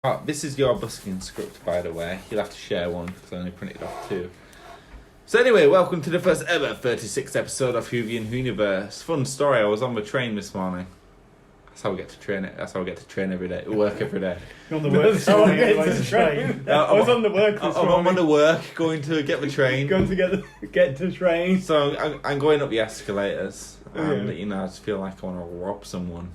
Oh, this is your busking script, by the way. You'll have to share one because I only printed off 2. So anyway, welcome to the first ever 36th episode of Whoniverse. Fun story, I was on the train this morning. That's how we get to train it. That's how we get to train every day. Work every day. You're on the work this morning. I was on the work this morning. I'm on the work, going to get the train. Going to get to train. So I'm going up the escalators. And, Yeah. I just feel like I want to rob someone.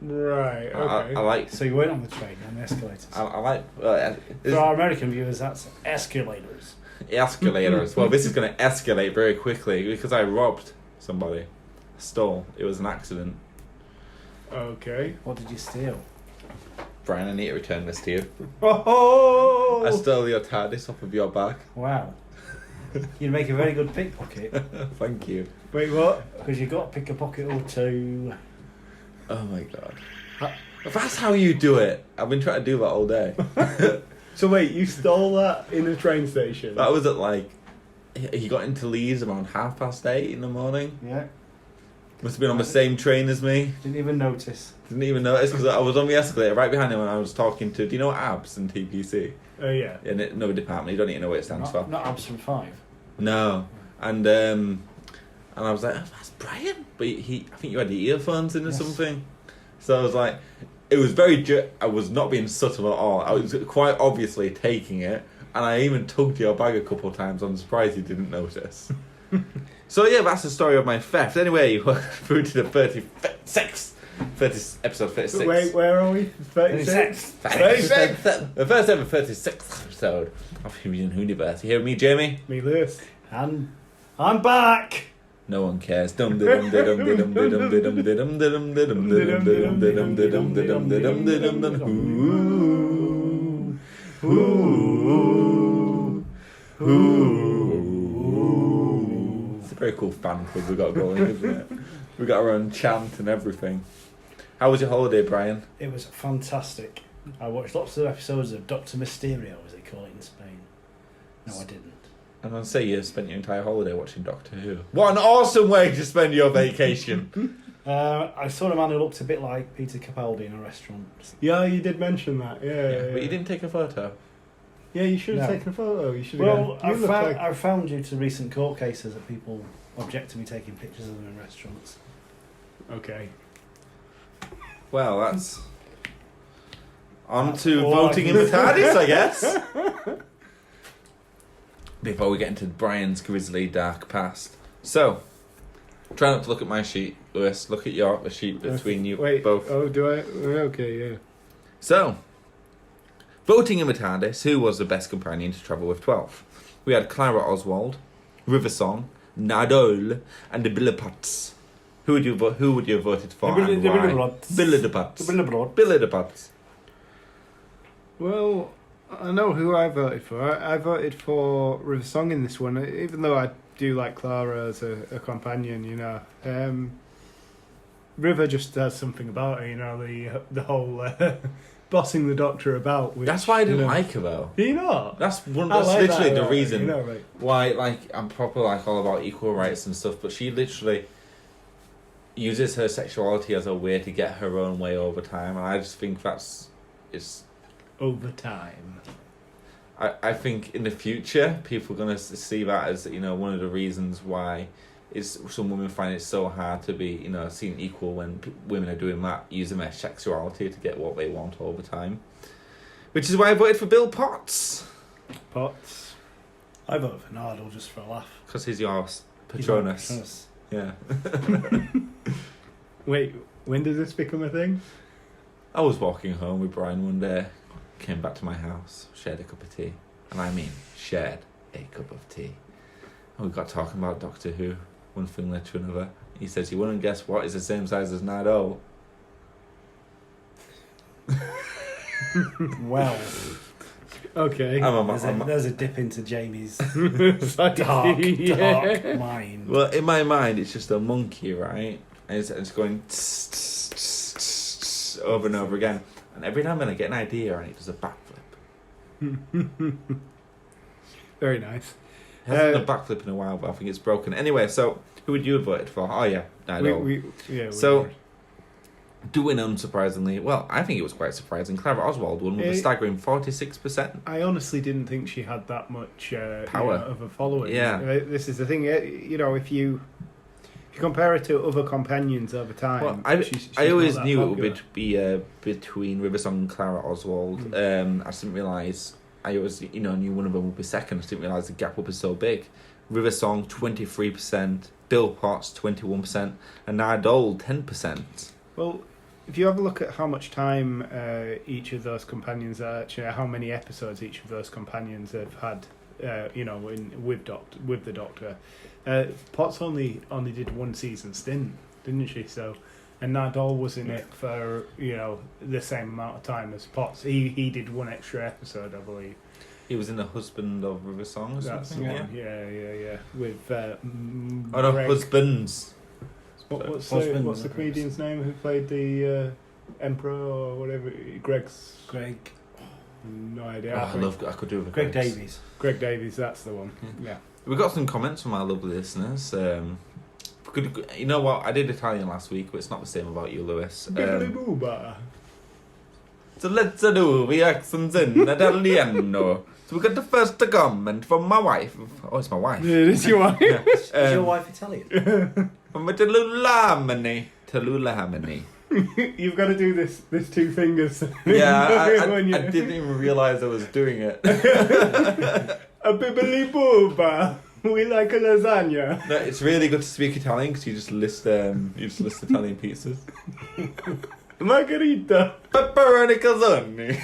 Right, okay. I like... So you weren't on the train, on the escalators. I like... For our American viewers, that's escalators. Escalators. Well, this is going to escalate very quickly because I robbed somebody. I stole. It was an accident. Okay. What did you steal? Brian, I need to return this to you. Oh! I stole your TARDIS off of your bag. Wow. You'd make a very good pickpocket. Thank you. Wait, what? Because you've got to pick a pocket or two. Oh my god. That's how you do it. I've been trying to do that all day. So wait, you stole that in a train station? That was at he got into Leeds around 8:30 in the morning. Yeah. Must have been on the same train as me. Didn't even notice. Didn't even notice because I was on the escalator right behind him and I was talking to... Do you know ABS and TPC? Oh, yeah. In no department. You don't need to know what it stands for. Not abs from 5. No. And I was like, oh, that's Brian. But I think you had the earphones in or something. So I was like, it was very... I was not being subtle at all. I was quite obviously taking it. And I even tugged your bag a couple of times. I'm surprised you didn't notice. So yeah, that's the story of my theft. Anyway, we're through to the episode 36. Wait, where are we? 36? 36. The first ever 36th episode of Whoniverse. You hear me, Jamie? Me, Lewis. And I'm back! No one cares. Dum dum dum dum dum dum dum dum dum dum dum dum dum dum. It's a very cool fan club we got going, isn't it? We got our own chant and everything. How was your holiday, Brian? It was fantastic. I watched lots of episodes of Dr. Mysterio, as they call it in Spain. No, I didn't. I'm going to say you spent your entire holiday watching Doctor Who. What an awesome way to spend your vacation. I saw a man who looked a bit like Peter Capaldi in a restaurant. Yeah, you did mention that. Yeah. But you didn't take a photo. Yeah, you should have No. taken a photo. You should have. Well, gone, I found due to recent court cases that people object to me taking pictures of them in restaurants. Okay. Well, that's... On to voting in the TARDIS, I guess. Before we get into Brian's grisly dark past. So, try not to look at my sheet, Lewis. Look at the sheet between you both. Oh, do I? Okay, yeah. So, voting in the TARDIS, who was the best companion to travel with 12? We had Clara Oswald, River Song, Nadol, and the Billipots. Who would you have voted for and why? Billipots. Well, I know who I voted for. I voted for River Song in this one, even though I do like Clara as a companion, you know. River just has something about her, you know, the whole bossing the Doctor about. Which, That's why I didn't like her, though. Do you not? That's like literally that, the reason you know, right. why, I'm proper, all about equal rights and stuff, but she literally uses her sexuality as a way to get her own way over time, and I just think it's... Over time. I think in the future, people are going to see that as, one of the reasons why some women find it so hard to be, seen equal when women are doing that, using their sexuality to get what they want over time. Which is why I voted for Bill Potts. Potts. I voted for Nardole just for a laugh. Because he's your Patronus. Patronus. Yeah. Wait, when did this become a thing? I was walking home with Brian one day, came back to my house, shared a cup of tea. And I mean, shared a cup of tea. And we got talking about Doctor Who, one thing led to another. He says, you wouldn't guess what is the same size as Nardole. Well, okay. There's a dip into Jamie's dark mind. Well, in my mind, it's just a monkey, right? And it's going tss, tss, tss, tss, tss, over and over again. And every time when I get an idea, and it does a backflip. Very nice. It hasn't done a backflip in a while, but I think it's broken. Anyway, so who would you have voted for? Oh, yeah. We So, Doing unsurprisingly well, I think it was quite surprising. Clara Oswald won with a staggering 46%. I honestly didn't think she had that much power of a following. Yeah, this is the thing. If you compare her to other companions over time, well, she's I always not that knew popular. it would be between Riversong and Clara Oswald. I just didn't realise. I always knew one of them would be second. I just didn't realise the gap would be so big. Riversong 23%, Bill Potts 21%, and Nardole 10%. Well, if you have a look at how much time each of those companions actually, how many episodes each of those companions have had, with the Doctor, Potts only did one season stint, didn't she? So, and Nardole was in it for the same amount of time as Potts. He did one extra episode, I believe. He was in The Husband of Riversong or That's something. the one. Yeah. With Oh no, Greg. Husbands. What's Husband, the comedian's name who played the Emperor or whatever? Greg. No idea. I could do it with Greg Greg's. Davies. Greg Davies, that's the one. Yeah. We got some comments from our lovely listeners. You know what? I did Italian last week, but it's not the same about you, Lewis. Bibbidi-booba. So let's do the accents in Italiano. So we got the first comment from my wife. Oh, it's my wife. Yeah, it is your wife. Is your wife Italian? From Talulamini. Talulamini. You've got to do this two fingers. Yeah, I When you- didn't even realise I was doing it. A bibbidi-booba. We like a lasagna. No, it's really good to speak Italian because you just list Italian pizzas. Margarita. Pepperoni calzone.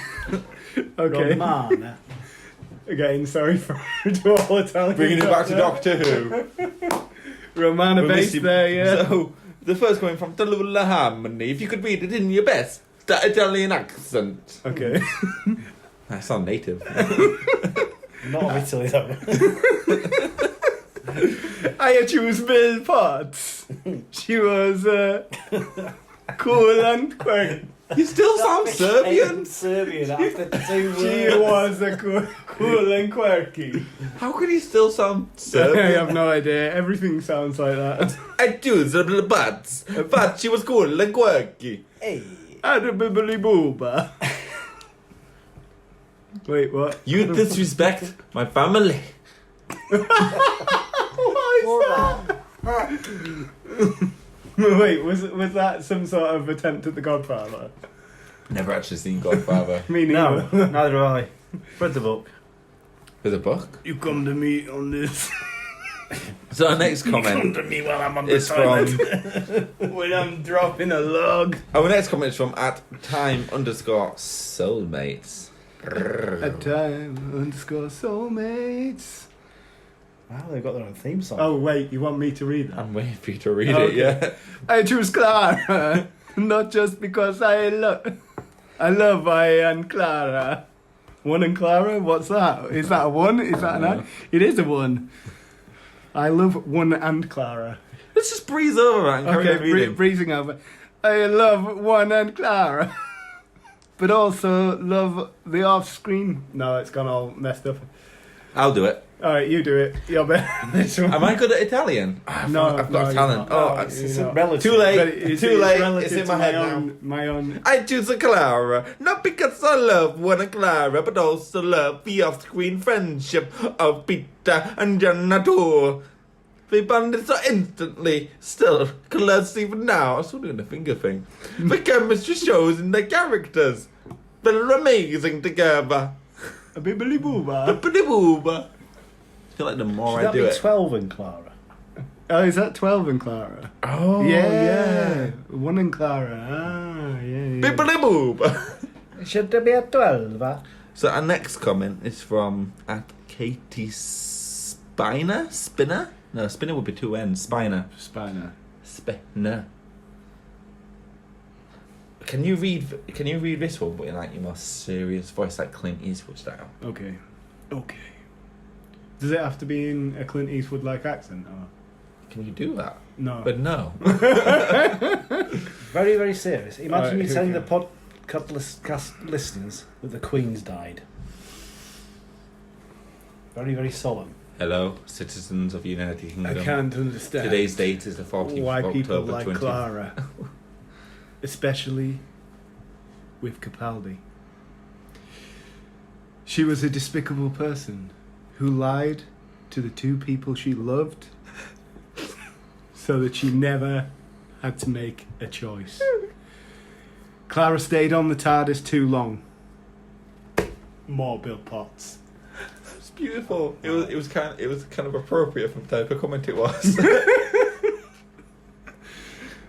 Okay. Romana. Again, sorry for to all Italian. Bringing it back to Doctor Who. Romana We're base missing- there, yeah. So, the first coming from Talulamini. If you could read it in your best Italian accent. Okay. I sound native. Not of Italy, though. I choose Bill Potts. She was cool and quirky. You still sound Serbian. Serbian after 2 She words. was a cool and quirky. How can you still sound I Serbian? have no idea. Everything sounds like that. I choose the butts, but she was cool and quirky. Hey. And a bibbly booba. Wait, what? You disrespect my family. Wait, was that some sort of attempt at The Godfather? Never actually seen Godfather. Me No, neither. neither have I. Read the book. There's a book. You come to me on this. So our next comment to me while I'm on is from When I'm dropping a log. our next comment is from @time_soulmates. At time _soulmates. Wow, they've got their own theme song. Oh wait, you want me to read that? I'm waiting for you to read Okay. it. Yeah. I choose Clara, not just because I love and Clara. One and Clara? What's that? Is that a one? Is that an ad? It is a one. I love one and Clara. Let's just breeze over that and carry on Okay, reading. breezing over. I love one and Clara, but also love the off-screen. No, it's gone all messed up. I'll do it. All right, you do it. You're better. This one. Am I good at Italian? No, I've no, got you're talent. not. Oh, No, it's you're not. relative. too late. But it's Too late. relative It's in to my head now. My own. I choose a Clara, not because I love one and Clara, but also love the off-screen friendship of Peter and Janator. They bonded so instantly, still close even now. I'm still doing the finger thing. The chemistry shows in their characters. They're amazing together. A bibbly booba. Booba. I feel like the more Should I that do be it. 12 in Clara? Oh, is that 12 and Clara? Oh, yeah. One and Clara. Ah, yeah. Bibbly booba. Should there be a 12? So our next comment is from @Katie Spinner. No, Spinner would be 2 N's. Spiner. Spiner. Spinner. Can you read this one, but in like your more serious voice, like Clint Eastwood style? Okay. Does it have to be in a Clint Eastwood-like accent? Or? Can you do that? No. But no. Very, very serious. Imagine Alright, you here telling we the go. podcast listeners that the Queen's died. Very, very solemn. Hello, citizens of the United Kingdom. I can't understand Today's date is the 14th why of people October like 20. Clara. especially with Capaldi. She was a despicable person who lied to the two people she loved so that she never had to make a choice. Clara stayed on the TARDIS too long. More Bill Potts. It's beautiful. It was kind of appropriate for the type of comment it was.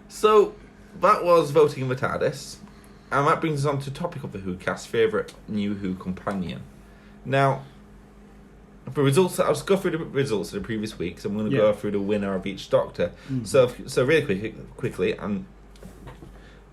So that was voting in the TARDIS, and that brings us on to the topic of the Who cast favourite new Who companion. Now, the results. I'll just go through the results of the previous weeks. I'm going to go through the winner of each Doctor. So really quickly, I'm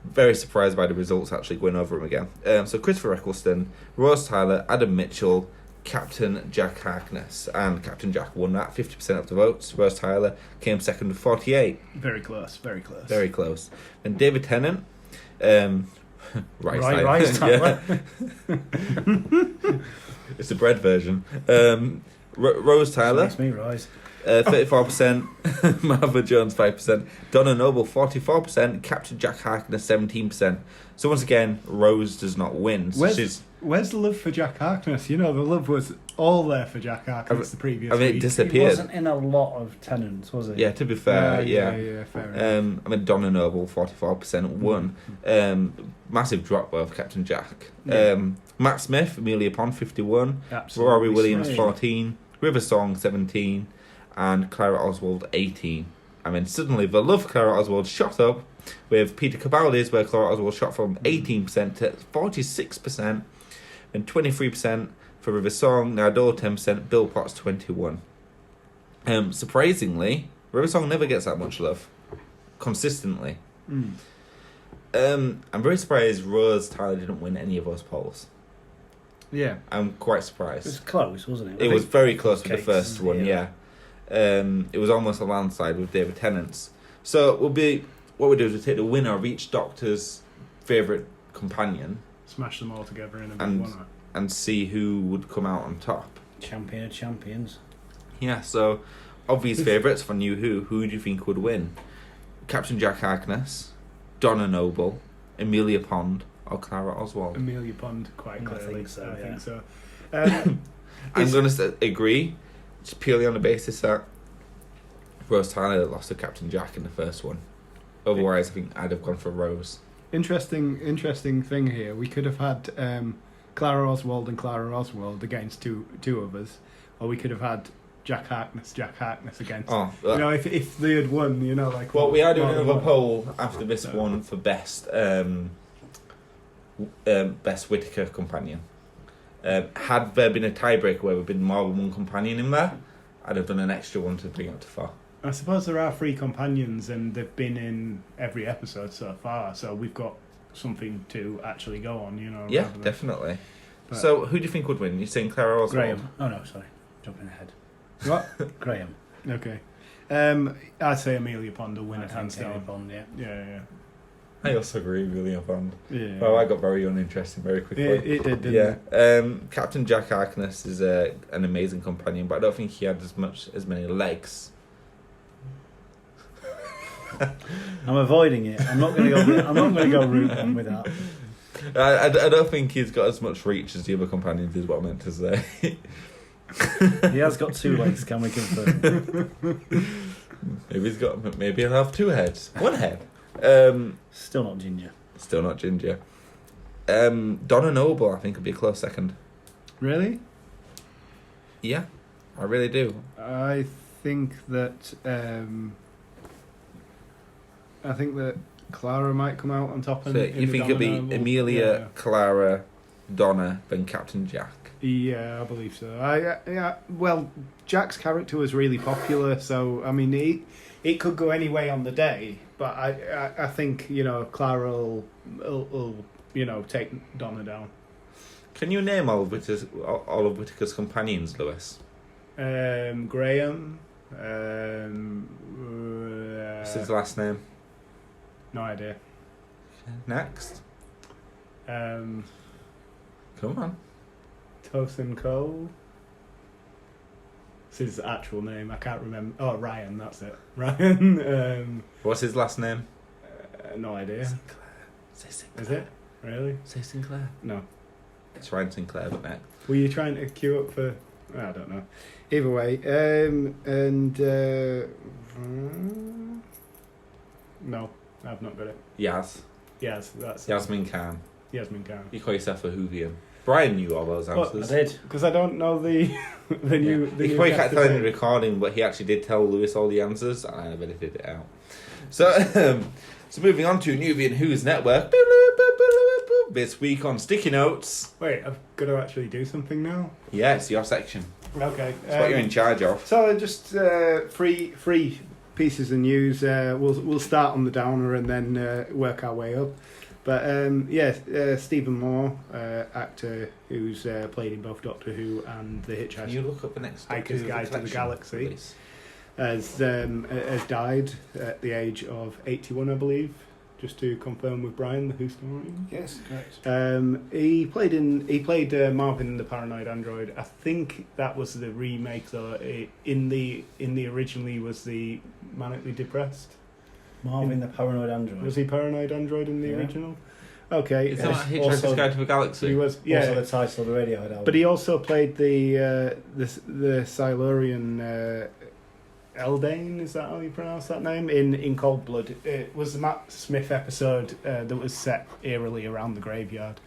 very surprised by the results. Actually, going over them again. So Christopher Eccleston, Rose Tyler, Adam Mitchell, Captain Jack Harkness, and Captain Jack won that 50% of the votes. Rose Tyler came second with 48. Very close, very close. Very close. And David Tennant, Rice Tyler. Yeah. It's the bread version. Rose Tyler, Makes me rise. 34%, Martha Jones 5%, Donna Noble 44%, Captain Jack Harkness 17%. So once again, Rose does not win. So Where's the love for Jack Harkness? You know, the love was all there for Jack Harkness the previous week. it He disappeared. wasn't in a lot of Tenants, was he? Yeah, to be fair, Yeah, fair enough. Donna Noble 44% won. Massive drop of Captain Jack. Yeah. Matt Smith, Amelia Pond 51, Absolutely. Rory Williams Same. 14, River Song 17, and Clara Oswald 18. And then suddenly the love for Clara Oswald shot up with Peter Capaldi's, where Clara Oswald shot from 18% to 46%, and 23% for River Song, Nardole 10%, Bill Potts 21%. Surprisingly, River Song never gets that much love consistently. I'm very surprised Rose Tyler didn't win any of those polls. Yeah. I'm quite It was surprised. close, wasn't it? It was very close with the Cakes, first one, yeah. It was almost a landslide with David Tennant's. So what we do is we take the winner of each Doctor's favourite companion Smash them all together in a big And- one. and see who would come out on top. Champion of champions. Yeah, so obvious favourites for New Who do you think would win? Captain Jack Harkness, Donna Noble, Amelia Pond, or Clara Oswald? Amelia Pond, quite I clearly. think so, I yeah. think so. I'm going to agree, just purely on the basis that Rose Tyler lost to Captain Jack in the first one. Otherwise, I think I'd have gone for Rose. Interesting thing here. We could have had Clara Oswald and Clara Oswald against two of us, or we could have had Jack Harkness against. Oh, You know, if they had won, you know, like. well, we are doing more than another one. poll after this So- one for best Whittaker companion. Had there been a tiebreaker where there had been more than one companion in there, I'd have done an extra one to bring it up to 4. I suppose there are 3 companions, and they've been in every episode so far, so we've got something to actually go on, you know. Yeah, rather than- definitely. But- So, who do you think would win? You're saying Clara Oswald? Graham. Oh no, sorry. Jumping ahead. What? Graham. Okay. I'd say Amelia Pond will win I it think hands Haley down. Bond, yeah. Yeah. I also agree with William Bond. Yeah. Well, I got very uninteresting very quickly. It did, didn't it? Captain Jack Harkness is an amazing companion, but I don't think he had as many legs. I'm avoiding it. I'm not going to go route one with that. I don't think he's got as much reach as the other companions, is what I meant to say. He has got 2 legs, can we confirm? Maybe he'll have 2 heads. 1 head. Still not ginger. Still not ginger. Donna Noble, I think, would be a close second. Really? Yeah, I really do. I think that Clara might come out on top. So in you the think it'd be domino. Amelia, Clara, Donna, then Captain Jack? Yeah, I believe so. Well, Jack's character was really popular, so I mean, it could go any way on the day. But I think Clara will take Donna down. Can you name all of Whittaker's companions, Lewis? Graham. What's his last name? No idea. Next. Um, Come on. Tosin Cole. It's his actual name. I can't remember. Oh, Ryan. That's it. Ryan. What's his last name? No idea. Say Sinclair. Is it? Really? Say Sinclair. No. It's Ryan Sinclair, but next. Were you trying to queue up for... I don't know. Either way. No, I've not got it. Yaz. Yes, that's... Yasmin Khan. Yasmin Khan. You call yourself a Whovian. Brian knew all those What? answers. I did. Because I don't know the the new... Yeah. The He new probably can't cast tell of in the it. recording, but he actually did tell Lewis all the answers, and I never edited it out. So, so moving on to Newbie and Who's Network. This week on Sticky Notes. Wait, I've got to actually do something now? Yes, your section. Okay. It's what you're in charge of. So just three pieces of news. We'll start on the downer and then work our way up. But Stephen Moore, actor who's played in both Doctor Who and The Can you Hitchhiker's look up the next Hiker's Guide to the collection, Galaxy, please? has died at the age of 81, I believe. Just to confirm with Brian, the Who historian. Yes, correct. He played Marvin the Paranoid Android. I think that was the remake though. In the originally was the Manically Depressed. Marvin the Paranoid Android. Was he Paranoid Android in the original? Okay. Is that Yes, Hitchhiker's also- Guide to the Galaxy? He was, yeah. Also the title of the Radiohead album. But he also played the Silurian Eldane, is that how you pronounce that name? In Cold Blood. It was the Matt Smith episode that was set eerily around the graveyard.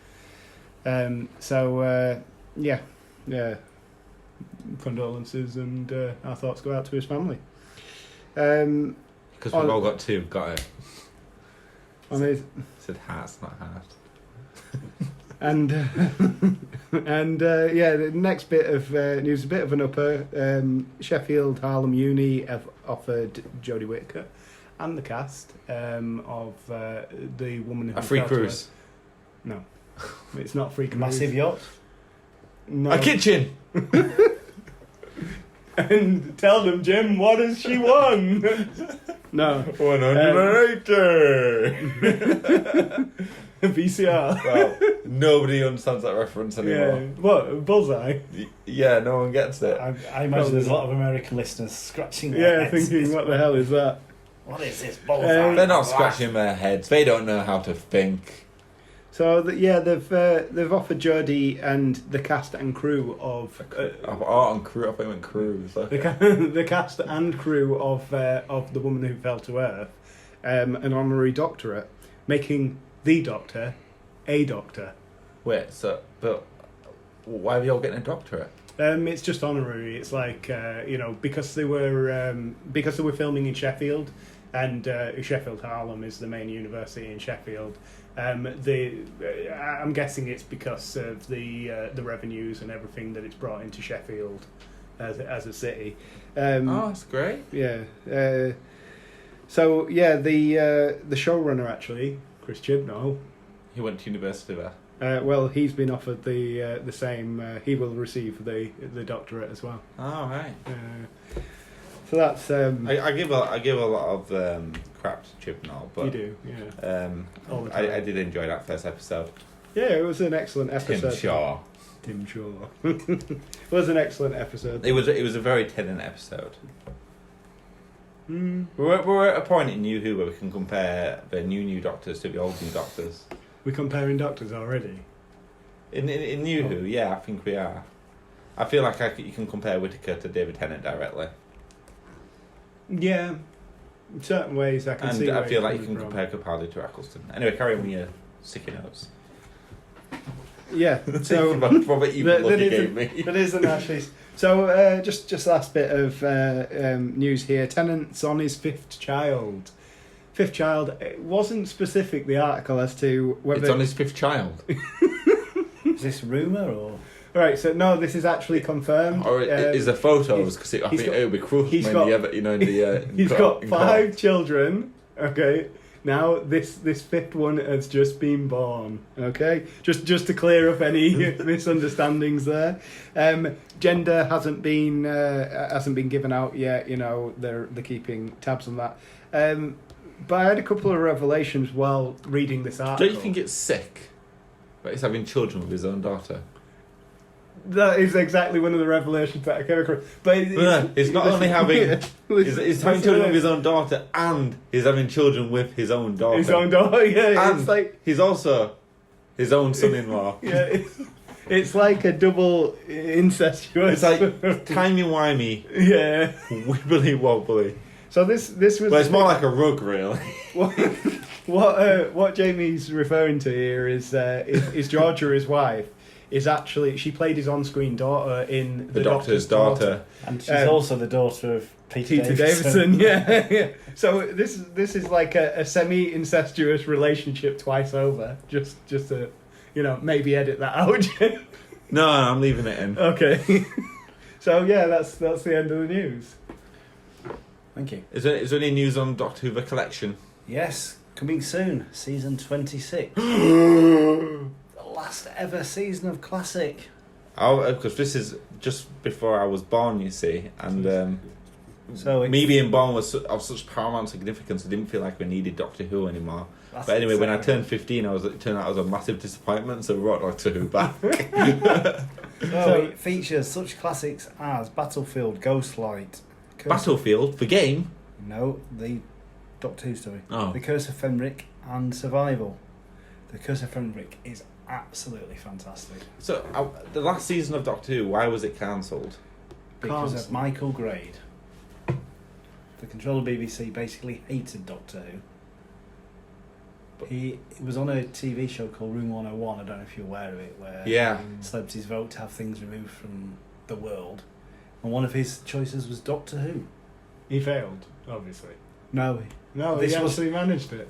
Condolences and our thoughts go out to his family. Because we've all got two. Got it. On his, Said hearts, not heart. and the next bit of news, a bit of an upper. Sheffield Harlem Uni have offered Jodie Whittaker and the cast of the woman who A free fell to cruise. earth. No, it's not free cruise. Massive yacht. No. A kitchen. And tell them, Jim, what has she won? No. 180. VCR. Well, nobody understands that reference Yeah. anymore. What? Bullseye? Yeah, no one gets it. I imagine there's a lot of American listeners scratching their Yeah, heads. thinking, what the hell is that? What is this bullseye? They're not scratching their heads. They don't know how to think. So they've offered Jodie and the cast and crew of On crew, I think went cruise. the cast and crew of the woman who fell to earth an honorary doctorate, making the Doctor a doctor. Wait, but why are you all getting a doctorate? It's just honorary. It's like because they were filming in Sheffield, and Sheffield Harlem is the main university in Sheffield. I'm guessing it's because of the revenues and everything that it's brought into Sheffield as a city. That's great. Yeah. The showrunner actually, Chris Chibnall. He went to university there. Well, he's been offered the same. He will receive the doctorate as well. Oh, right. So that's I give a lot of crap to Chibnall, but you do, yeah. All the time. I did enjoy that first episode. Yeah, it was an excellent episode. Tim Shaw. It was an excellent episode. It was a very Tennant episode. Mm. We're at a point in New Who where we can compare the new Doctors to the old new Doctors. We're comparing doctors already. In New Who, yeah, I think we are. I feel like you can compare Whittaker to David Tennant directly. Yeah, in certain ways I can And see. I where feel you're like you can coming compare Capaldi to Eccleston. Anyway, carry on with your sticky notes. from. Yeah, so from the evil look you gave me. that isn't actually. So just last bit of news here. Tennant's on his fifth child. It wasn't specific, the article, as to whether It's on his fifth child. Is this rumour or? Right, so no, this is actually confirmed. Or is there photos? Because I think it would be cruel he's in got- the He's got 5 children. Okay, now this fifth one has just been born. Okay, just to clear up any misunderstandings there. Gender hasn't been given out yet. You know, they're keeping tabs on that. But I had a couple of revelations while reading this article. Don't you think it's sick that he's having children with his own daughter? That is exactly one of the revelations that I came across. But it's not only having... He's having children with his own own daughter, and he's having children with his own daughter. His own daughter, yeah. And it's like... he's also his own son-in-law. Yeah, it's like a double incestuous... It's like timey-wimey, yeah. wibbly-wobbly. So this was... Well, it's more like a rug, really. What Jamie's referring to here is Georgia, his wife, is actually... She played his on-screen daughter in The Doctor's Daughter. And she's also the daughter of Peter Davison. Yeah. So this is like a semi-incestuous relationship twice over. Just to, maybe edit that out. No, I'm leaving it in. Okay. So yeah, that's the end of the news. Thank you. Is there any news on Doctor Who The Collection? Yes, coming soon, season 26. The last ever season of Classic. Because this is just before I was born, you see, and So me being born was of such paramount significance. I didn't feel like we needed Doctor Who anymore. That's But anyway, when I exactly- turned 15, it turned out I was a massive disappointment, so we brought Doctor Who back. So it features such classics as Battlefield, Ghostlight, Battlefield, the game? No, the Doctor Who story. Oh. The Curse of Fenric and Survival. The Curse of Fenric is absolutely fantastic So, the last season of Doctor Who, why was it cancelled? because Cancelled. of Michael Grade. The controller BBC basically hated Doctor Who. He was on a TV show called Room 101, I don't know if you're aware of it, where Yeah. celebrities vote to have things removed from the world. And one of his choices was Doctor Who. He failed, obviously. No, No, This he was- actually managed it.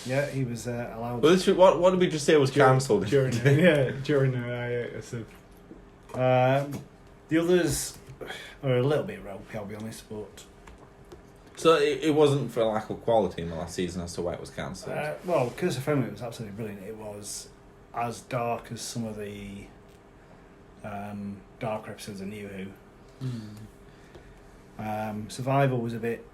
yeah, he was allowed. Well, what did we just say was cancelled? during the hiatus of... The others are a little bit ropey, I'll be honest, but So it wasn't for lack of quality in the last season as to why it was cancelled. well, Curse of Fenric was absolutely brilliant. It was as dark as some of the darker episodes of New Who. Survival was a bit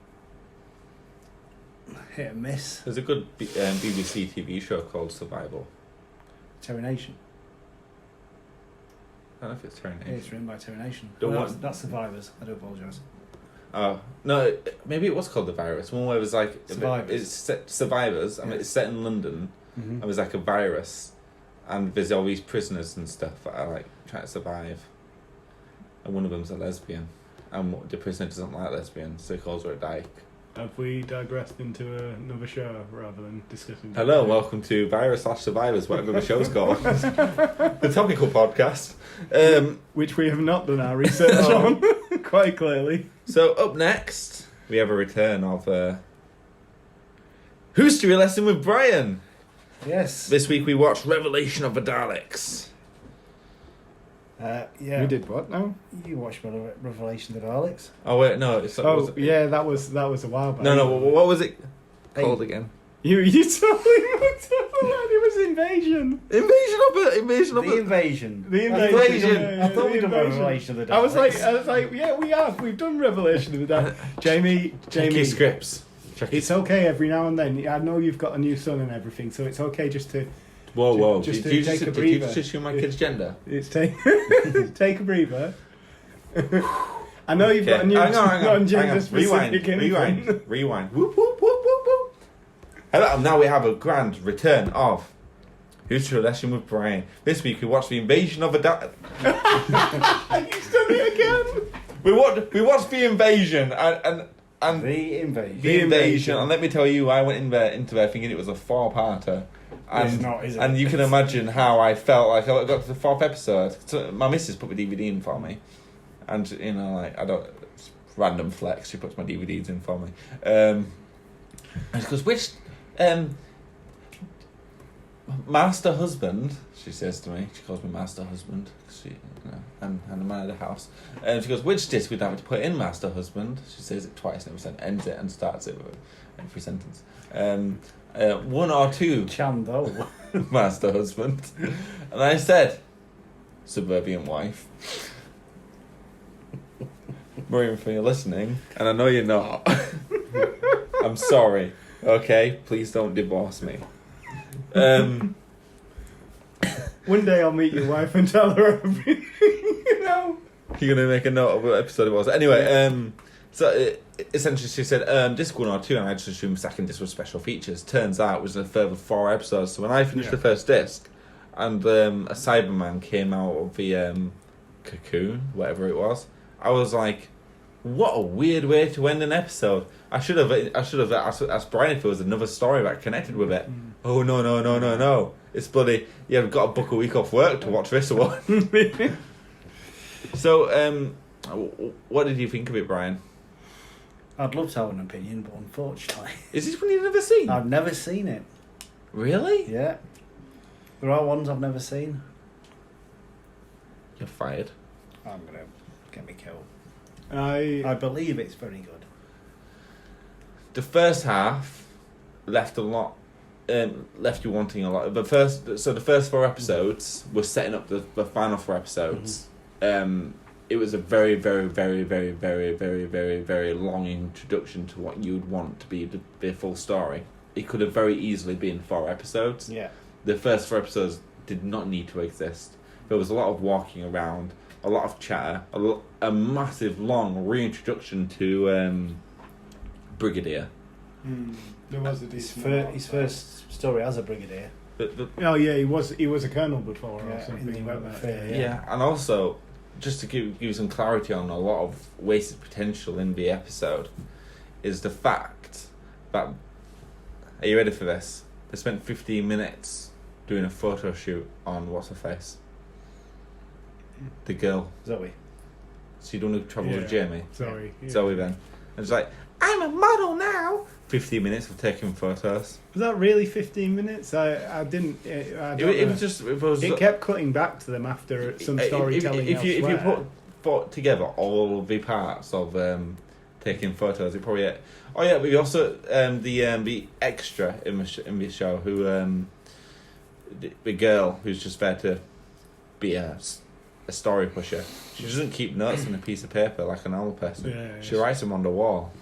hit and miss. There's a good BBC TV show called Survival. Terry Nation. I don't know if it's Terry Yeah, Nation. it's written by Terry Nation. Don't No, want- that's Survivors. I do apologise. Oh no, maybe it was called The Virus. One where it was like Survivors. It's set, Survivors. I mean, Yeah. it's set in London. Mm-hmm. It was like a virus, and there's all these prisoners and stuff that are like trying to survive. And one of them's a lesbian, and the prisoner doesn't like lesbians, so he calls her a dyke. Have we digressed into another show rather than discussing... Hello, welcome to Virus/Survivors, whatever the show's called, the topical podcast. Which we have not done our research Oh. on, quite clearly. So up next, we have a return of History Lesson with Brian. Yes. This week we watched Revelation of the Daleks. Yeah. We did what now? You watched Revelation of the Daleks. Oh wait, no, it's Oh, yeah, that was a while back. No, what was it Hey. called again? You totally looked at the line. It was Invasion. Invasion of the The Invasion. The I thought Invasion. we done- I thought The we'd done Invasion. Revelation of the I Daleks. was like, yeah, we have. We've done Revelation of the Daleks. Check Jamie, your scripts. Check it's okay every now and then. I know you've got a new son and everything, so it's okay just to... Whoa. just Did to you take a did you breather. just assume my kid's gender? It's take take a breather. I know you've got a new Hang on. non-gender specific Rewind. Whoop, whoop, whoop, whoop, whoop. Hello, now we have a grand return of History Lesson with Brian. This week we watched the Invasion of the Daleks. You've done it again. We watched the Invasion and The Invasion. the Invasion. And let me tell you, I went into there thinking it was a 4-parter. It's And, not, is it? and you can imagine how I felt like I got to the 4th episode. So my missus put the DVD in for me. And, like, I don't... It's random flex. She puts my DVDs in for me. And she goes, which... Master husband, she says to me. She calls me Master Husband. And the man of the house. And she goes, which disc would I have to put in Master Husband? She says it twice, never said ends it and starts it with every sentence. 1 or 2 Chando. Master Husband. And I said, Suburban Wife. Maureen, if you're listening, and I know you're not, I'm sorry, okay? Please don't divorce me. One day I'll meet your wife and tell her everything. You know. You're gonna make a note of what episode it was. Anyway, essentially she said, "Disc 1 or 2," and I just assumed second disc was special features. Turns out it was a further 4 episodes. So when I finished the first disc, and a Cyberman came out of the cocoon, whatever it was, I was like, "What a weird way to end an episode." I should have asked Brian if there was another story that connected with it. Oh no! It's bloody. Yeah, we've got to book a week off work to watch this one. So, what did you think of it, Brian? I'd love to have an opinion, but unfortunately, Is this one you've never seen? I've never seen it. Really? Yeah, there are ones I've never seen. You're fired. I'm gonna get me killed. I I believe it's very good. The first half left a lot, left you wanting a lot. The first 4 episodes were setting up the final 4 episodes. It was a very, very, very, very, very, very, very, very long introduction to what you'd want to be the full story. It could have very easily been 4 episodes. Yeah. The first 4 episodes did not need to exist. There was a lot of walking around, a lot of chatter, a massive long reintroduction to Brigadier. There was a His first story as a brigadier. Oh yeah, he was a colonel before or Yeah, something. in the like Welfare that. Fair, Yeah, and also, just to give you some clarity on a lot of wasted potential in the episode, is the fact that, are you ready for this? They spent 15 minutes doing a photo shoot on what's her face? The girl. Zoe. So you don't want to travel with Jamie? Sorry. Yeah. Zoe then. And it's like, I'm a model now! 15 minutes of taking photos. Was that really 15 minutes? I didn't. I don't It know. was just... It was, It kept cutting back to them after some storytelling. If you elsewhere. put together all of the parts of taking photos, it probably... Oh yeah, but we also the extra in the show who the girl who's just there to be a story pusher. She doesn't keep notes on a piece of paper like a normal person. Yeah, She writes them on the wall.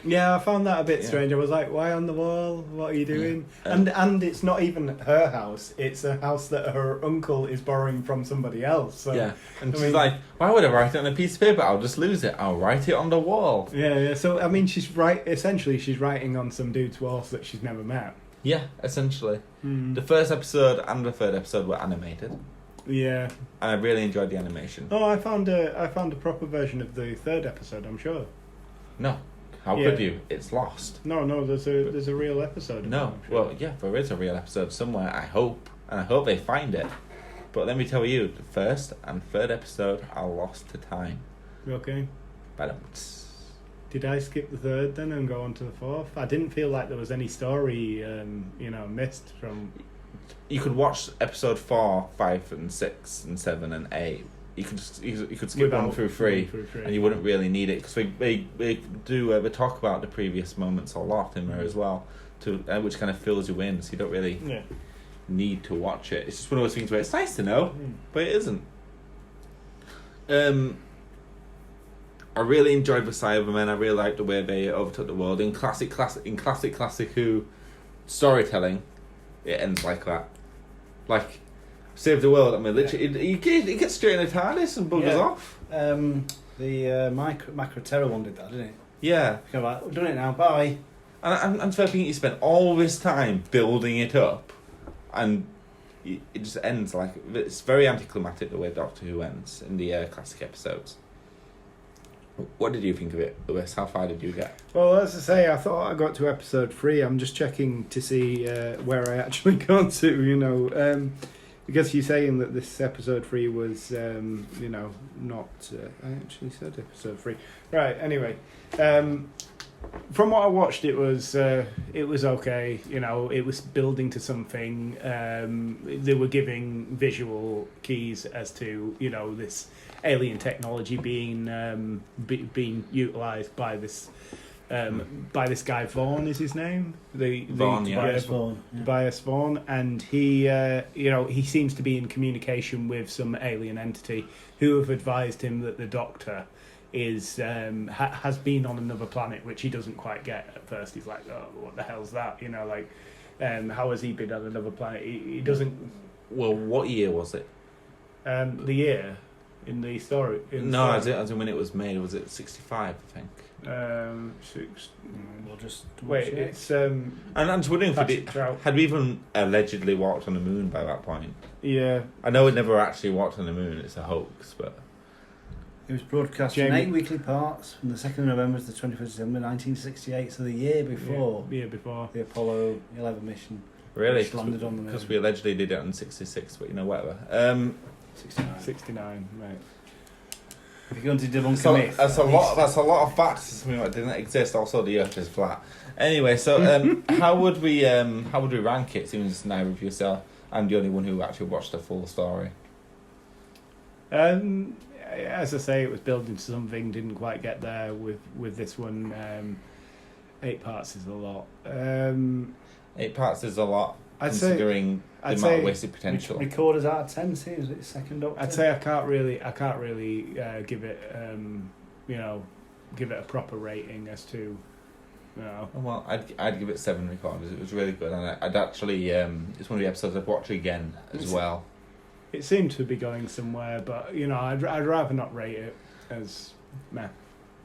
Yeah, I found that a bit Yeah. strange. I was like, "Why on the wall? What are you doing?" Yeah. And it's not even her house; it's a house that her uncle is borrowing from somebody else. So, Yeah, and I she's mean- like, "Why would I write it on a piece of paper? I'll just lose it. I'll write it on the wall." yeah. So I mean, she's essentially, she's writing on some dude's walls that she's never met. Yeah, essentially. The first episode and the third episode were animated, Yeah. and I really enjoyed the animation. Oh, I found a proper version of the third episode. I'm sure. No, how Yeah. could you? It's lost. No. There's a real episode. of it, No, I'm sure. well, yeah, there is a real episode somewhere. I hope, and I hope they find it. But let me tell you, the first and third episode are lost to time. Okay. But Did I skip the third then and go on to the fourth? I didn't feel like there was any story, missed from. you could watch episode 4, 5, and 6, and 7, and 8. You could skip Without 1 through 3, through three. and you wouldn't really need it because we do we talk about the previous moments a lot in there as well, which kind of fills you in, so you don't really Yeah. need to watch it. It's just one of those things where it's nice to know, but it isn't. I really enjoyed the Cybermen. I really liked the way they overtook the world. In classic Who storytelling, it ends like that. Like, save the world. I mean, literally, he gets straight in the TARDIS and buggers Yeah. off. The Macro Terror one did that, didn't it? Yeah. Kind of like, we've done it now, bye. And so I think he spent all this time building it up, and it just ends like... It's very anticlimactic the way Doctor Who ends in the classic episodes. What did you think of it, Lewis? How far did you get? Well, as I say, I thought I got to episode 3. I'm just checking to see where I actually got to, because you're saying that this episode 3 was, not... I actually said episode 3. Right, anyway. From what I watched, it was okay. It was building to something. They were giving visual keys as to, this alien technology being utilised by this guy. Vaughn is his name. Vaughn, yeah. Tobias Vaughn. Tobias Vaughn, and he seems to be in communication with some alien entity who have advised him that the Doctor is has been on another planet, which he doesn't quite get at first. He's like, oh, what the hell's that? How has he been on another planet? He doesn't. Well, what year was it? The year in the story. No, as in when it was made. Was it 65? I think. We'll just Wait, check. it's And I'm just wondering Patrick Trout. had we even allegedly walked on the moon by that point. Yeah. I know it never actually walked on the moon. It's a hoax, but It was broadcast in 8 weekly parts from the 2nd of November to the 21st of December 1968, so the year before Yeah, before. the Apollo 11 mission. really, Which landed on the moon. because we allegedly did it on 66. But whatever. 69. 69, right. If you're going to debunk So a myth, that's at a lot. least- That's a lot of facts. Something that didn't exist. Also, the Earth is flat. Anyway, so how would we rank it? Seeing as neither of you, so I'm the only one who actually watched the full story. As I say, it was building to something. Didn't quite get there with this one. 8 parts is a lot. 8 parts is a lot, I'd say. considering the I'd amount of say. wasted potential. Recorders out of 10, see, is it second Doctor? I'd say I can't really give it give it a proper rating as to. Well, I'd give it 7 recorders. It was really good, and I'd actually it's one of the episodes I'd watch again as well. It seemed to be going somewhere, but I'd rather not rate it as meh.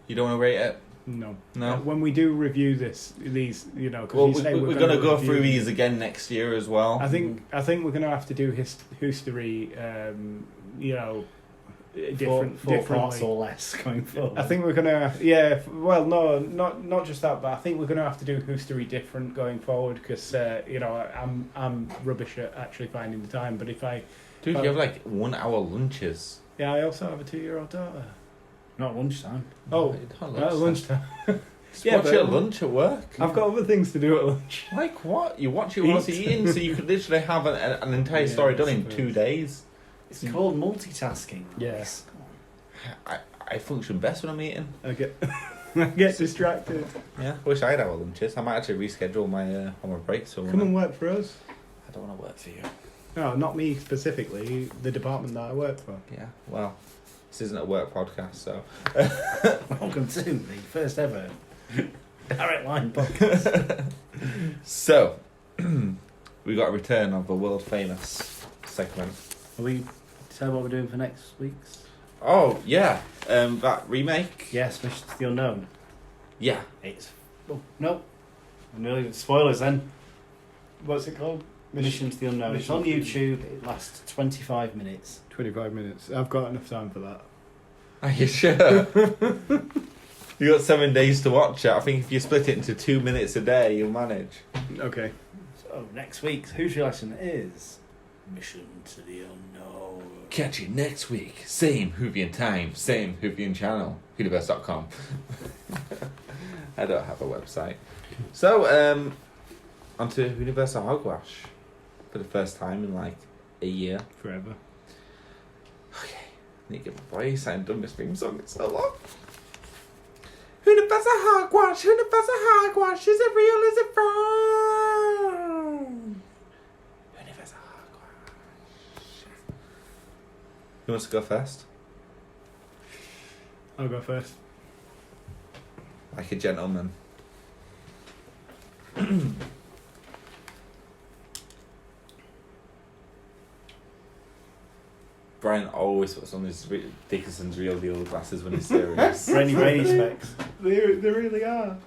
You don't want to rate it? No. No. When we do review these, because Well, you say we're gonna going to go review through them. these again next year as well. I think we're going to have to do history, different, four differently. parts or less going forward. I think we're gonna, well, no, not just that, but I think we're gonna have to do history different going forward because I'm rubbish at actually finding the time. But if I, Dude, you have like 1 hour lunches. yeah, I also have a 2-year-old daughter. Not lunchtime. Oh, Not lunchtime. Just Yeah, watch but- it at lunch at work. I've got other things to do at lunch. Like what? You watch it whilst Eat. eating, so you could literally have an entire Yeah, story I done in suppose. 2 days. It's called multitasking. Yes. I function best when I'm eating. I get distracted. Yeah, wish I had our lunches. I might actually reschedule my on my break. So Come and work for us. I don't want to work for you. No, not me specifically. The department that I work for. Yeah, well, this isn't a work podcast, so. Welcome to the first ever Direct Line podcast. So, we got a return of the world famous segment. Are we decide what we're doing for next week's? Oh yeah, that remake. Yes, Mission to the Unknown. Yeah, It's no. Nearly spoilers then. What's it called? Mission to the Unknown. It's on YouTube. It lasts 25 minutes. 25 minutes. I've got enough time for that. are you sure? You got 7 days to watch it. I think if you split it into 2 minutes a day, you'll manage. Okay. So next week's Who's Reaction is Mission to the Unknown. Catch you next week. Same Whovian time, same Whovian channel. Whoniverse.com. I don't have a website. So, onto Whoniverse or Hogwash for the first time in like a year. Forever. Okay, I need to get my voice. I haven't done this theme song in so long. Whoniverse or Hogwash? Whoniverse or Hogwash? Is it real? Is it wrong? Whoniverse or Hogwash? Who wants to go first? I'll go first. Like a gentleman. Brian always puts on his Dickinson's Real Deal glasses when he's serious. Rainy specs. They really are.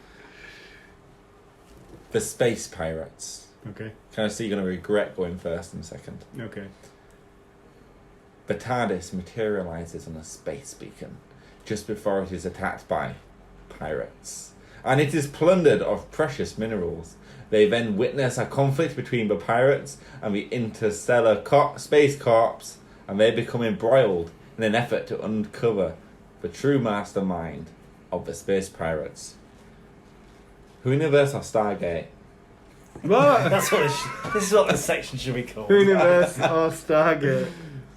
The Space Pirates. Okay. Can I see you're going to regret going first in a second? Okay. The TARDIS materializes on a space beacon just before it is attacked by pirates, and it is plundered of precious minerals. They then witness a conflict between the pirates and the interstellar space corps, and they become embroiled in an effort to uncover the true mastermind of the space pirates. Whoniverse or Stargate? What? That's what this is what this section should be called. Whoniverse or Stargate?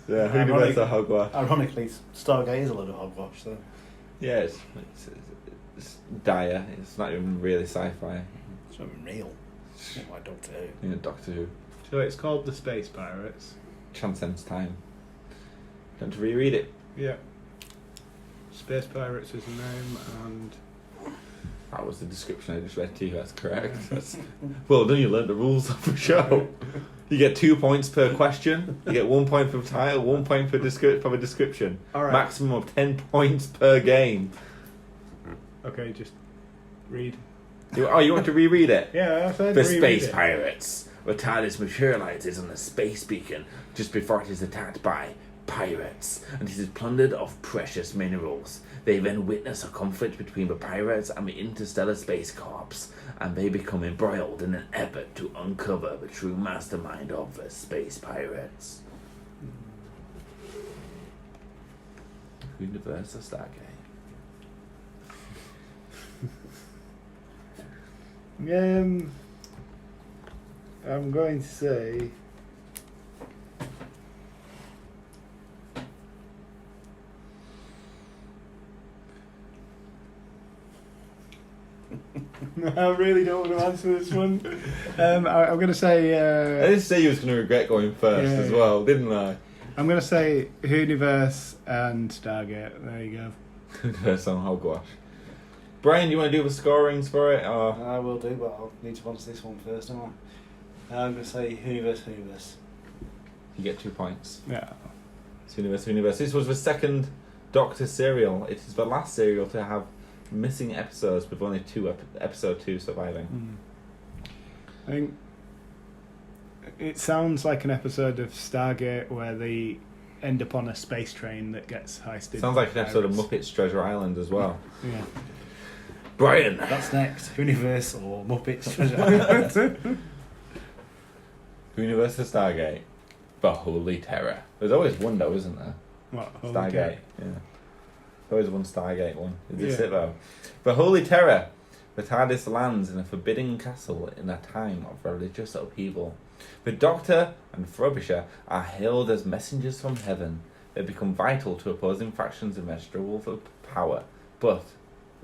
Yeah, Ironic- Whoniverse or Hogwash? Ironically, Stargate is a load of hogwash, though. Yeah, it's dire. It's not even really sci-fi. It's not even real. It's not like Doctor Who. You know, Doctor Who So it's called the Space Pirates. transcends time. Don't reread it. Yeah. Space Pirates is the name, and That was the description I just read to you. That's correct. Well done. You learned the rules of the show. You get 2 points per question. You get 1 point for title, 1 point for a description. All right. Maximum of 10 points per game. Okay, just read. You want to reread it? Yeah, I said The reread space it. pirates. The TARDIS materializes on a space beacon just before it is attacked by pirates, and it is plundered of precious minerals. They then witness a conflict between the pirates and the Interstellar Space Corps, and they become embroiled in an effort to uncover the true mastermind of the space pirates. Whoniverse or Stargate? I'm going to say. I really don't want to answer this one. I'm going to say. I did say you was going to regret going first as well, didn't I? I'm going to say Whoniverse and Stargate. There you go. Whoniverse on Hogwash. Brian, do you want to do the scorings for it? Or? I will do, but I'll need to answer this one first, don't I? I'm going to say Whoniverse. You get 2 points. Yeah. It's Whoniverse. This was the second Doctor serial. It is the last serial to have missing episodes, with only episode 2 surviving. I think it sounds like an episode of Stargate where they end up on a space train that gets heisted. Sounds like an by episode of pirates. Muppets Treasure Island as well. Yeah. Brian! That's next. Whoniverse or Muppets Treasure Island. Whoniverse or Stargate? The Holy Terror. There's always one though, isn't there? What? Stargate. Yeah. There's always one Stargate one. Is this Yeah. it though? The Holy Terror. The TARDIS lands in a forbidden castle in a time of religious upheaval. The Doctor and Frobisher are hailed as messengers from heaven. They become vital to opposing factions in their struggle for power. But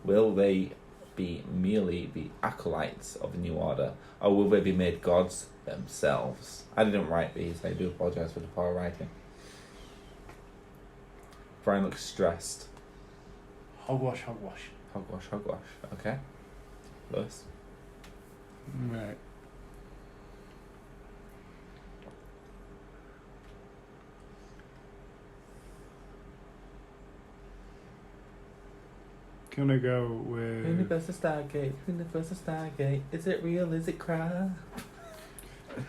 will they be merely the acolytes of the New Order, or will they be made gods themselves? I didn't write these. I do apologise for the poor writing. Brian looks stressed. Hogwash. Hogwash. Okay. Lewis. Right. Gonna go with. Whoniverse or Stargate? Whoniverse or Stargate? Is it real? Is it crap?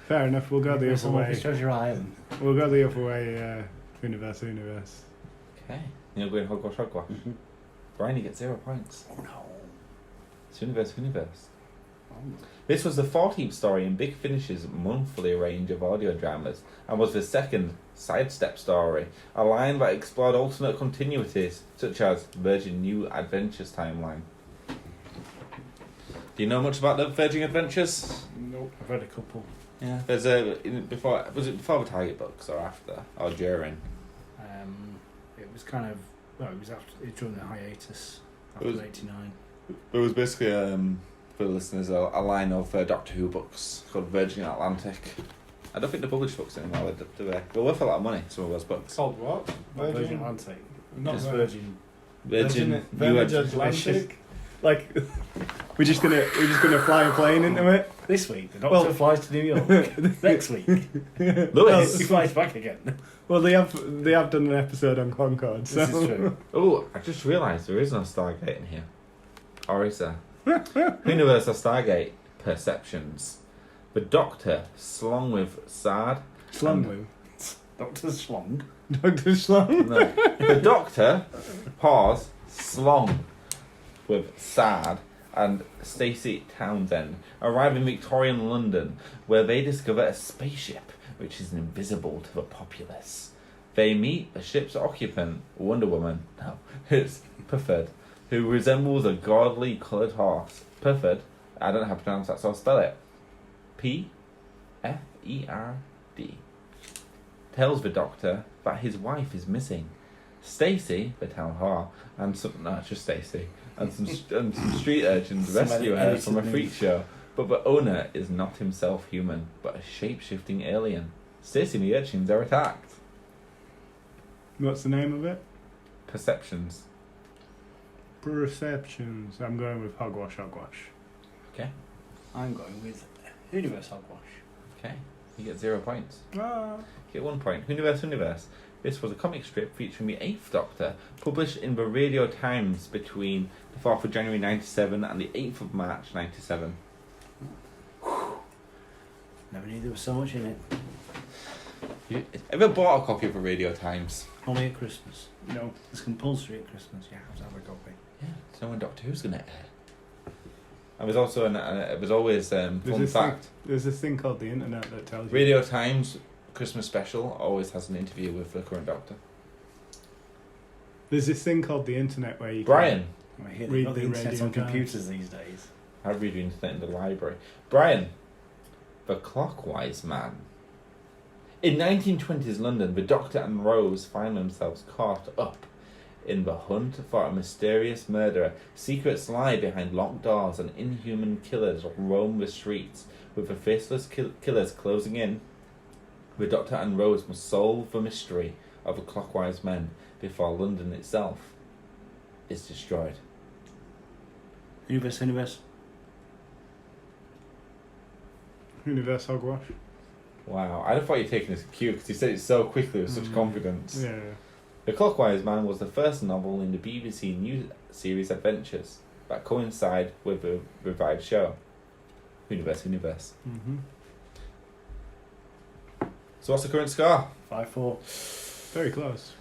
Fair enough. We'll go the Whoniverse other or way. Muppets Treasure Island. We'll go the other way. Universe. Okay. You're going Hogwash. Mm-hmm. Brian, you get 0 points. Oh no. It's Whoniverse. Oh. This was the 14th story in Big Finish's monthly range of audio dramas, and was the second sidestep story, a line that explored alternate continuities, such as Virgin New Adventures timeline. Do you know much about the Virgin Adventures? Nope. I've read a couple. Yeah. There's was it before the Target books or after or during? It was kind of it was during the hiatus It was- after '89. It was basically for the listeners a line of Doctor Who books called Virgin Atlantic. I don't think they publish books anymore, do they? They're worth a lot of money, some of those books. Called what? Virgin Atlantic. Not Just Virgin. Virgin. New Virgin Atlantic. Like, we're just gonna fly a plane into it. This week, the Doctor flies to New York. Next week, Lewis. he flies back again. Well, they have done an episode on Concorde. So. This is true. Oh, I just realised there is no Stargate in here. Or is there? Whoniverse or Stargate perceptions. The Doctor, slung with Sard. Slung. Dr. Schlong. Dr. Slung. No. The Doctor, slung with Sard and Stacey Townsend arrive in Victorian London, where they discover a spaceship which is invisible to the populace. They meet the ship's occupant, Wonder Woman. No, it's Pufford, who resembles a godly coloured horse. Pufford, I don't know how to pronounce that, so I'll spell it. Pferd. Tells the Doctor that his wife is missing. Stacey, the town whore, and some street urchins rescue her from a freak show. But the owner is not himself human, but a shape-shifting alien. Stacey and the urchins are attacked. What's the name of it? Perceptions. Perceptions. I'm going with Hogwash. Okay. I'm going with Whoniverse Hogwash. Okay. You get 0 points. Ah. You get 1 point. Whoniverse. This was a comic strip featuring the 8th Doctor, published in the Radio Times between the 4th of January 97 and the 8th of March 97. Never knew there was so much in it. You ever bought a copy of the Radio Times? Only at Christmas. No. It's compulsory at Christmas. You have to have a copy. Yeah. To know when Doctor Who's going to air. And there's also it was always fun fact. There's this thing called the internet that tells you. Radio Times Christmas special always has an interview with the current Doctor. There's this thing called the internet where you Brian. I hear Read they've got the the internet Radio on Times. computers these days. I read the internet in the library. Brian. The Clockwise Man. In 1920s London, the Doctor and Rose find themselves caught up in the hunt for a mysterious murderer. Secrets lie behind locked doors and inhuman killers roam the streets. With the faceless killers closing in, the Doctor and Rose must solve the mystery of the Clockwise Men before London itself is destroyed. Whoniverse. Universe Hogwash. Wow, I thought you'd taken this cue because you said it so quickly with such confidence. Yeah. The Clockwise Man was the first novel in the BBC new series Adventures that coincide with the revived show. Whoniverse. Mm-hmm. So what's the current score? 5-4. Very close.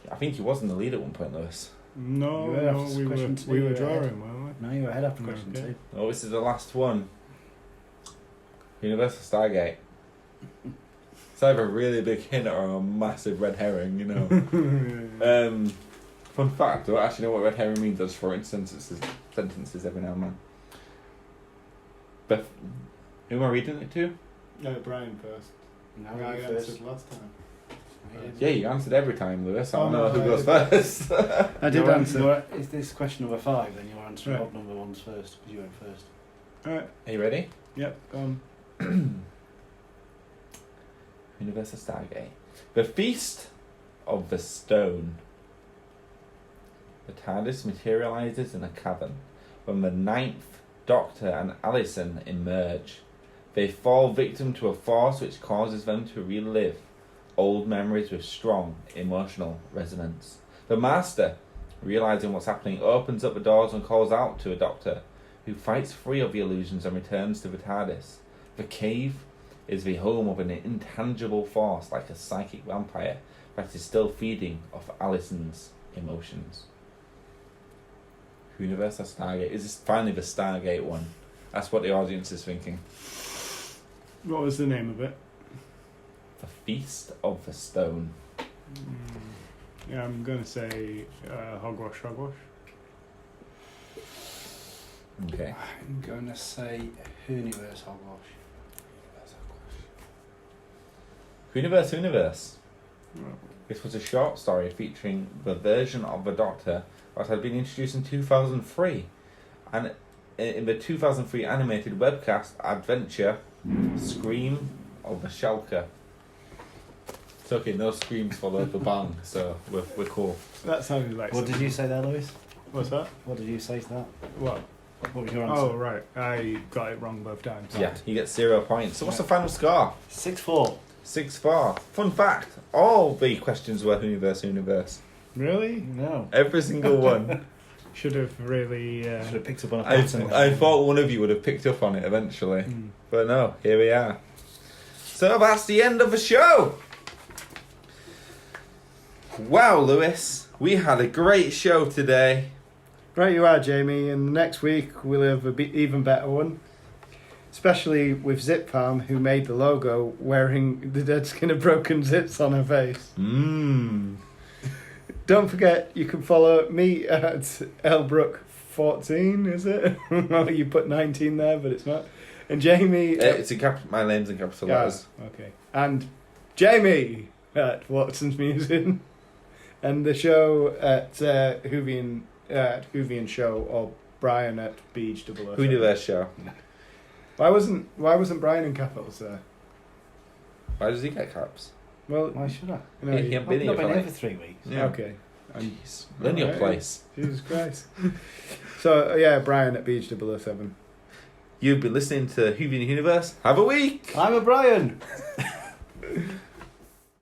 I think you was in the lead at one point, Lewis. No, You were after question two, we you were were ahead. drawing, weren't No, you were ahead after question Okay. 2. Oh, this is the last one. Universal Stargate. It's either a really big hint or a massive red herring, you know. we? Fun fact, I don't actually know what red herring means. I just throw in sentences every now and then. Beth, who am I reading it to? No, Brian first. Now I you answered first. last time. Yeah, you answered every time, Lewis. I don't Oh, know no, who goes I- first. I did answer. Is this question number 5? Then you're answering Right. odd number 1s first because you went first. Alright, Are you ready? yep, go on. Universal Stargate. The Feast of the Stone. The TARDIS materializes in a cavern when the 9th Doctor and Alison emerge. They fall victim to a force which causes them to relive old memories with strong emotional resonance. The Master, realizing what's happening, opens up the doors and calls out to a Doctor, who fights free of the illusions and returns to the TARDIS. The cave is the home of an intangible force like a psychic vampire that is still feeding off Alison's emotions. Universal Stargate. Is this finally the Stargate one? That's what the audience is thinking. What was the name of it? The Feast of the Stone. Yeah, I'm going to say Hogwash. Okay. I'm going to say Whoniverse Hogwash. Whoniverse. Oh. This was a short story featuring the version of the Doctor that had been introduced in 2003. And in the 2003 animated webcast adventure, Scream of the Shulker. It's okay, no screams followed the bang, so we're cool. That sounded like What did you say there, Lewis? What's that? What did you say to that? What? What was your answer? Oh, right. I got it wrong both times. Yeah, he gets 0 points. So what's the final score? 6-4. 6-4. Fun fact, all the questions were Whoniverse. Really? No. Every single one. Should have really... Should have picked up on a I pattern. thought one of you would have picked up on it eventually. Mm. But no, here we are. So that's the end of the show. Wow, Lewis, we had a great show today. Right you are, Jamie, and next week we'll have even better one. Especially with Zip Farm, who made the logo wearing the dead skin of broken zips on her face. Don't forget, you can follow me at Elbrook14, is it? Well, you put 19 there, but it's not. And Jamie... It's in my name's in capital letters. Okay. And Jamie at Watson's Museum. And the show at Hoovian Show, or Brian at Beach 007. Whoniverse show. Why wasn't Brian in capitals there? Why does he get caps? Well, Why should I? you know, He you- ain't been I've here not for been here like... for 3 weeks. Yeah. okay. Jeez. Learn your Alright. place. Jesus Christ. So, yeah, Brian at Beach 007. You've been listening to Whoniverse. Have a week. I'm a Brian.